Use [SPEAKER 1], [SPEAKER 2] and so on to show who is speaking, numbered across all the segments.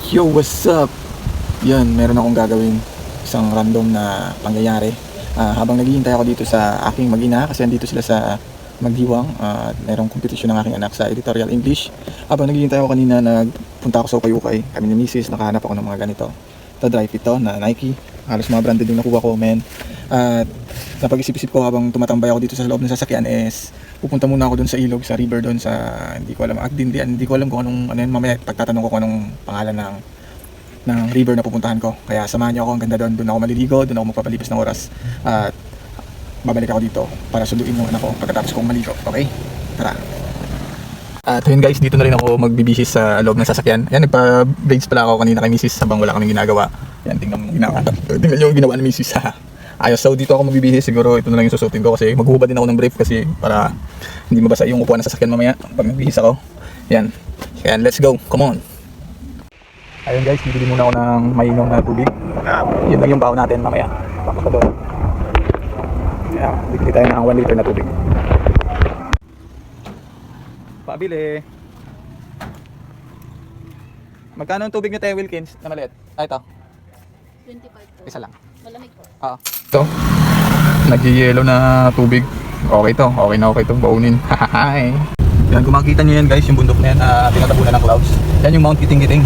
[SPEAKER 1] Yo, what's up? Yan, meron akong gagawin isang random na pangyayari. Habang naghihintay ako dito sa aking mag-ina kasi andito sila sa Magdiwang at merong kompetisyon ng aking anak sa editorial English. Habang naghihintay ako kanina, nagpunta ako sa Ukay-Ukay. Kami ni Mrs. Nakahanap ako ng mga ganito. Ito, dry fit to na Nike. Halos mga branded yung nakuha ko, men. At napag-isip-isip ko habang tumatambay ako dito sa loob ng sasakyan is pupunta muna ako doon sa ilog, sa river doon sa, hindi ko alam, hindi ko alam kung anong, ano yun, mamaya pagtatanong ko kung anong pangalan ng river na pupuntahan ko. Kaya samahan niyo ako, ang ganda doon ako maliligo, doon ako magpapalipas ng oras. At babalik ako dito para sunduin yung anak ko pagkatapos kong maligo. Okay? Tara. At yun guys, dito na rin ako magbibihis sa loob ng sasakyan. Yan, nagpa-braids pala ako kanina kay Mrs. habang wala kaming ginagawa. Yan, tingnan yung ginawa ni Mrs. Ayos, so dito ako magbibihis. Siguro ito na lang yung susutin ko kasi maghuhubad din ako ng brief kasi para hindi mabasa yung upuan ng sasakyan mamaya pag nagbihis ako. Yan. Yan, let's go. Come on. Ayun guys, bibili muna ako ng mainom na tubig. Yun lang yung baon natin mamaya. Tapos pa doon. Kaya, bibili tayo ng 1 liter na tubig. Pabili. Magkano ang tubig nyo tayo, Wilkins? Na maliit? Ito.
[SPEAKER 2] 25 po.
[SPEAKER 1] Isa lang.
[SPEAKER 2] Malamig po.
[SPEAKER 1] Ito. Nag-yellow na tubig. Okay to. Okay na okay itong baunin. Hahahay. Yan, kung makikita nyo yan guys, yung bundok na yan, tinatabunan ng clouds. Yan yung Mount Kiting-Kiting.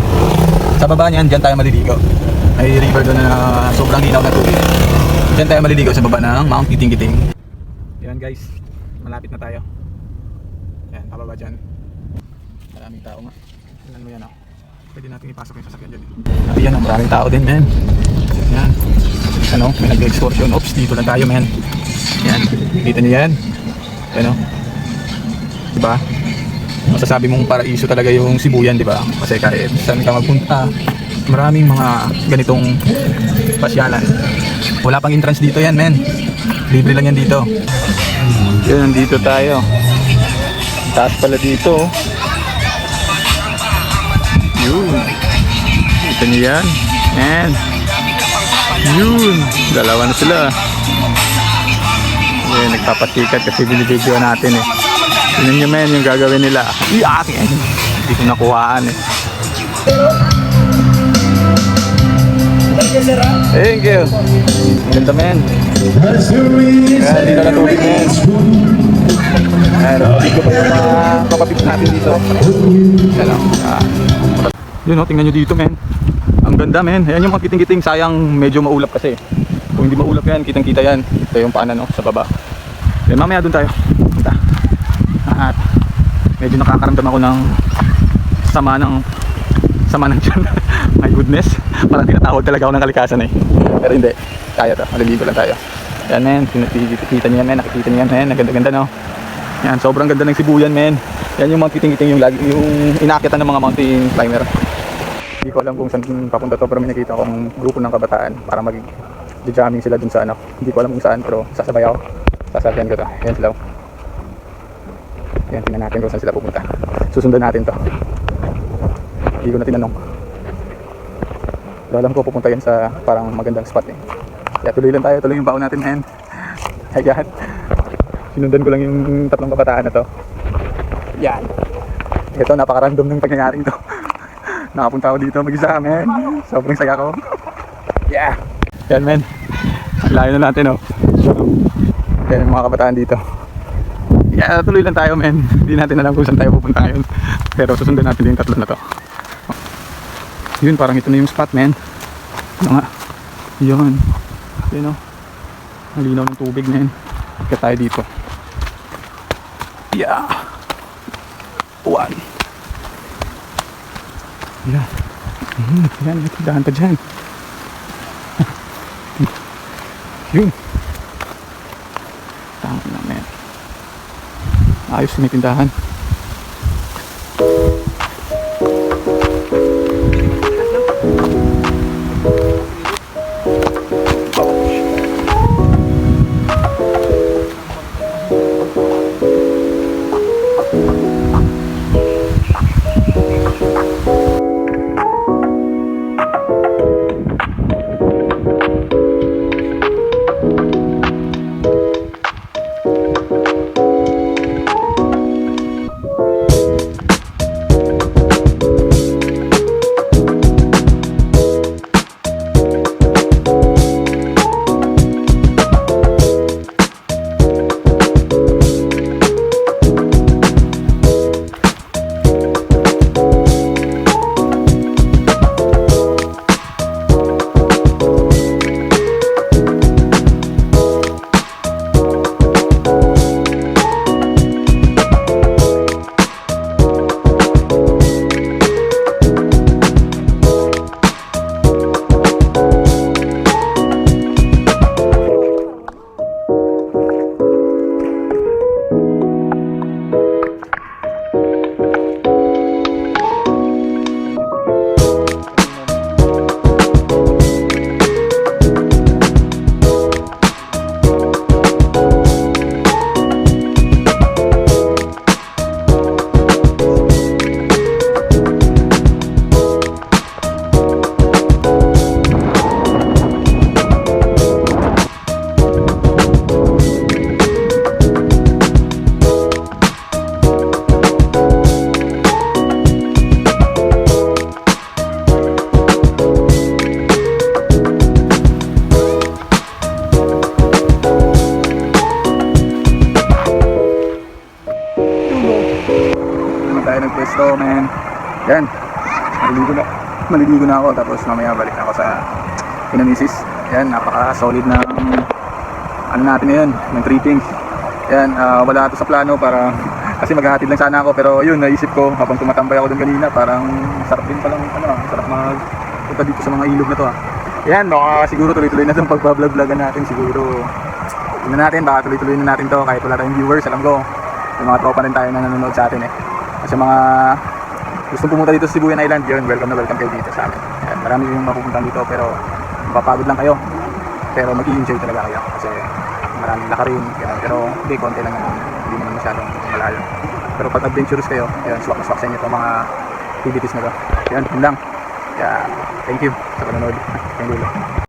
[SPEAKER 1] Sa baba niyan, dyan tayo maliligo. May river doon na sobrang linaw na tubig. Dyan tayo maliligo sa baba ng Mount Kiting-Kiting. Yan guys, malapit na tayo. Yan, pababa dyan. Maraming tao nga. Tignan mo yan ako. Pwede natin ipasok yung sasakyan dyan. At yan, maraming tao din, men. Yan. Ano, may nag-excursion. Oops, dito lang tayo, men. Yan, kita niyo yan. Ano? Diba? Masasabi mong paraiso talaga yung Sibuyan, diba? Kasi kahit saan ka magpunta, maraming mga ganitong pasyalan. Wala pang entrance dito yan, men. Libre lang yan dito. Yan, nandito tayo. Taas pala dito. Yun. Ito niyo yan. And yun. Dalawa na sila. Yan, nagpapatikat kasi binibidyo natin eh. Tignan nyo men yung gagawin nila. Iyakin! Hindi ko nakuhaan eh. Thank you. Ganda men. Ayan, dito na tubig men. Ayan, dito pa yung mga kapapits natin dito. Ayan lang. Yun o, tingnan nyo dito men. Ang ganda men. Ayan yung mga kiting-kiting. Sayang medyo maulap kasi. Kung hindi maulap yan, kitang-kita yan. Ito yung paanan no, sa baba. Ayan, mamaya dun tayo. Punta. At medyo nakakaramdam ako ng sama ng tiyan. My goodness, parang tinatawag talaga ako ng kalikasan eh. Pero hindi, kaya to, maliligo lang tayo. Yan men, nakikita niyo yan men, nakikita niyo yan men, ang ganda-ganda no. Yan, sobrang ganda ng Sibuyan men. Yan yung mga kiting-kiting yung inaakyatan ng mga mountain climber. Hindi ko alam kung saan papunta to, pero may nakita akong grupo ng kabataan para mag-jamming sila dun sa ano. Hindi ko alam kung saan, pero sasabay ako. Sasabyan ko to, yan sila. Yan, tingnan natin kung saan sila pupunta. Susundan natin to. Hindi ko na tinanong. Pero alam ko pupunta yan sa parang magandang spot eh. Kaya tuloy lang tayo, tuloy yung baon natin men. Ayan. Sinundan ko lang yung tatlong kabataan na to. Yan. Ito, napaka-random ng pangyayaring to. Nakapunta ako dito mag-isa men. Sobrang saya ko. Yeah. Yan men. Layo na natin oh. Yan yung mga kabataan dito. Yeah, tuloy lang tayo men. Hindi natin alam kung saan tayo pupunta ngayon. Pero susundan natin yung tatlo na to. Yun, parang ito na yung spot men. Ano nga? Yun. Yun o. Malinaw ng tubig men. Kaya tayo dito. Yeah. One. Yeah. Yan, dahan pa dyan. Yun. Tama na men. Ayos, may tindahan. Yan. Maliligo na ako. Tapos mamaya balik na ako sa Pinamisis. Yan, napaka-solid na ano natin ngayon, ng tripping. Yan, wala ito sa plano para kasi maghahatid lang sana ako, pero yun, naisip ko habang tumatambay ako doon kanina, parang sarap din palang sarap magpunta dito sa mga ilog na to Yan, siguro tuloy-tuloy na itong pagbablog-vlogan natin siguro. Tignan natin, baka tuloy-tuloy na natin to kahit wala tayong viewers. Alam ko, may mga tropa rin tayo na nanonood sa atin Kasi mga gustong pumunta dito sa Sibuyan Island, yun, welcome na welcome kayo dito sa amin. Yan, marami yung mapupunta dito pero mapapagod lang kayo. Pero mag-i-enjoy talaga kayo kasi maraming lakarin, pero hindi, konti lang naman, hindi naman masyadong malayo. Pero pag adventurous kayo, yan, swak na swak sa inyo itong mga activities na to. Yan, yun lang. Kaya, thank you sa panonood. Thank you.